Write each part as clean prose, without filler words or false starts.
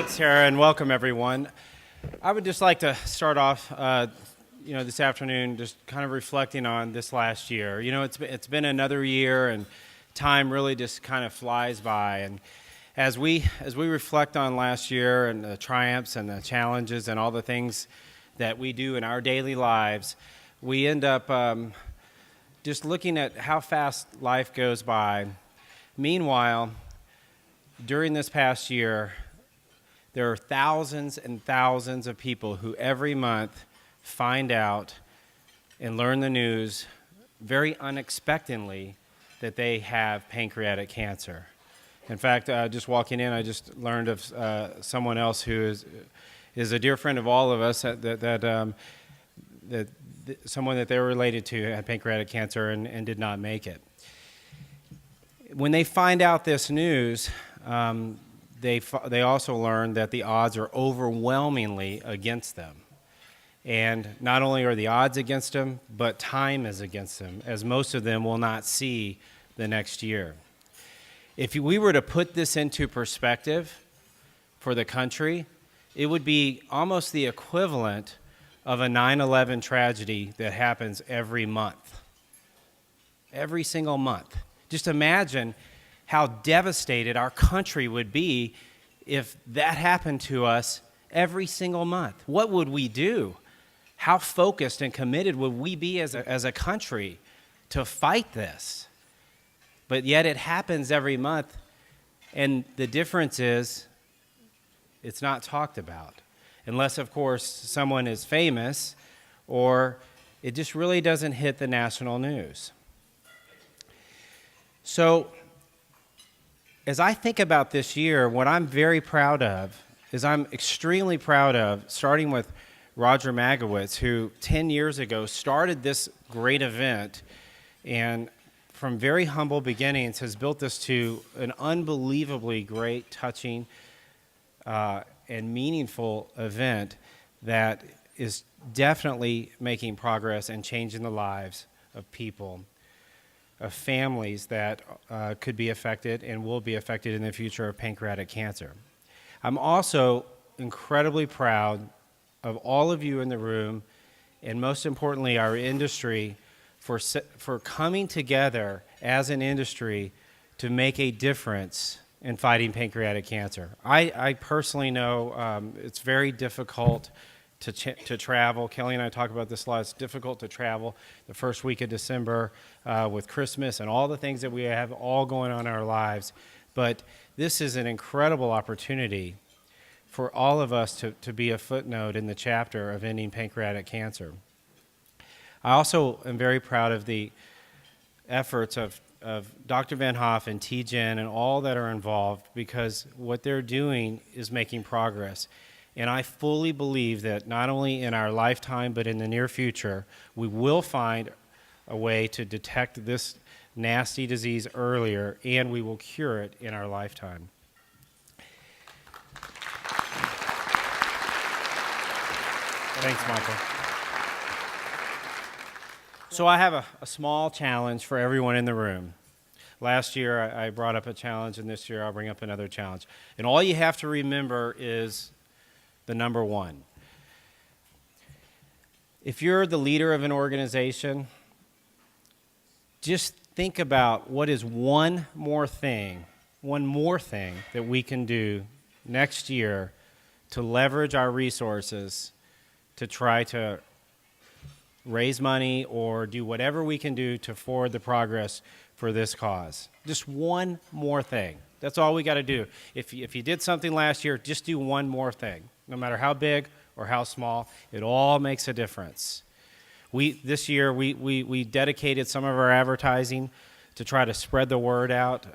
Thanks, Tara, and welcome everyone. I would just like to start off, this afternoon, just kind of reflecting on this last year. It's been another year, and time really just kind of flies by. And as we reflect on last year and the triumphs and the challenges and all the things that we do in our daily lives, we end up just looking at how fast life goes by. Meanwhile, during this past year, there are thousands and thousands of people who every month find out and learn the news very unexpectedly that they have pancreatic cancer. In fact, just walking in, I just learned of someone else who is a dear friend of all of us that someone that they were related to had pancreatic cancer and did not make it. When they find out this news, they also learn that the odds are overwhelmingly against them. And not only are the odds against them, but time is against them, as most of them will not see the next year. If we were to put this into perspective for the country, it would be almost the equivalent of a 9/11 tragedy that happens every month. Every single month. Just imagine how devastated our country would be if that happened to us every single month. What would we do? How focused and committed would we be as a country to fight this? But yet it happens every month, and the difference is it's not talked about. Unless, of course, someone is famous, or it just really doesn't hit the national news. So, as I think about this year, what I'm very proud of is I'm extremely proud of, starting with Roger Magowitz, who 10 years ago started this great event and from very humble beginnings has built this to an unbelievably great, touching, and meaningful event that is definitely making progress and changing the lives of people, of families that could be affected and will be affected in the future of pancreatic cancer. I'm also incredibly proud of all of you in the room, and most importantly, our industry, for coming together as an industry to make a difference in fighting pancreatic cancer. I personally know it's very difficult to travel. Kelly and I talk about this a lot. It's difficult to travel the first week of December with Christmas and all the things that we have all going on in our lives. But this is an incredible opportunity for all of us to be a footnote in the chapter of ending pancreatic cancer. I also am very proud of the efforts of Dr. Van Hoff and T-Gen and all that are involved, because what they're doing is making progress. And I fully believe that not only in our lifetime, but in the near future, we will find a way to detect this nasty disease earlier, and we will cure it in our lifetime. Thanks, Michael. So I have a small challenge for everyone in the room. Last year I brought up a challenge, and this year I'll bring up another challenge. And all you have to remember is the number one. If you're the leader of an organization, just think about what is one more thing that we can do next year to leverage our resources to try to raise money or do whatever we can do to forward the progress for this cause. Just one more thing. That's all we got to do. If you did something last year, just do one more thing. No matter how big or how small, it all makes a difference. This year, we dedicated some of our advertising to try to spread the word out.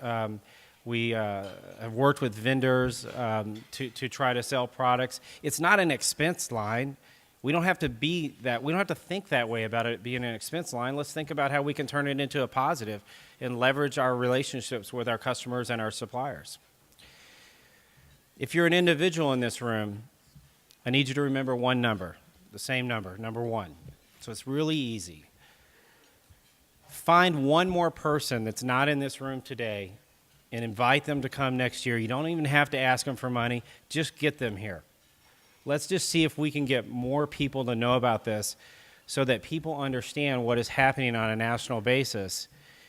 We have worked with vendors to try to sell products. It's not an expense line. We don't have to be that. We don't have to think that way about it being an expense line. Let's think about how we can turn it into a positive and leverage our relationships with our customers and our suppliers. If you're an individual in this room, I need you to remember one number, the same number, number one. So it's really easy. Find one more person that's not in this room today and invite them to come next year. You don't even have to ask them for money. Just get them here. Let's just see if we can get more people to know about this so that people understand what is happening on a national basis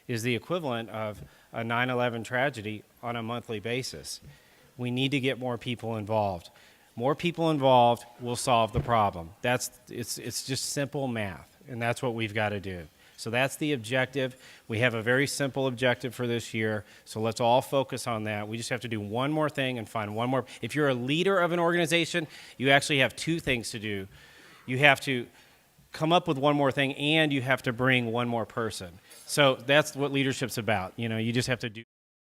is the equivalent of a 9/11 tragedy on a monthly basis. We need to get more people involved. More people involved will solve the problem. It's just simple math, and that's what we've got to do. So that's the objective. We have a very simple objective for this year, so let's all focus on that. We just have to do one more thing and find one more. If you're a leader of an organization, you actually have two things to do. You have to come up with one more thing, and you have to bring one more person. So that's what leadership's about. You know, you just have to do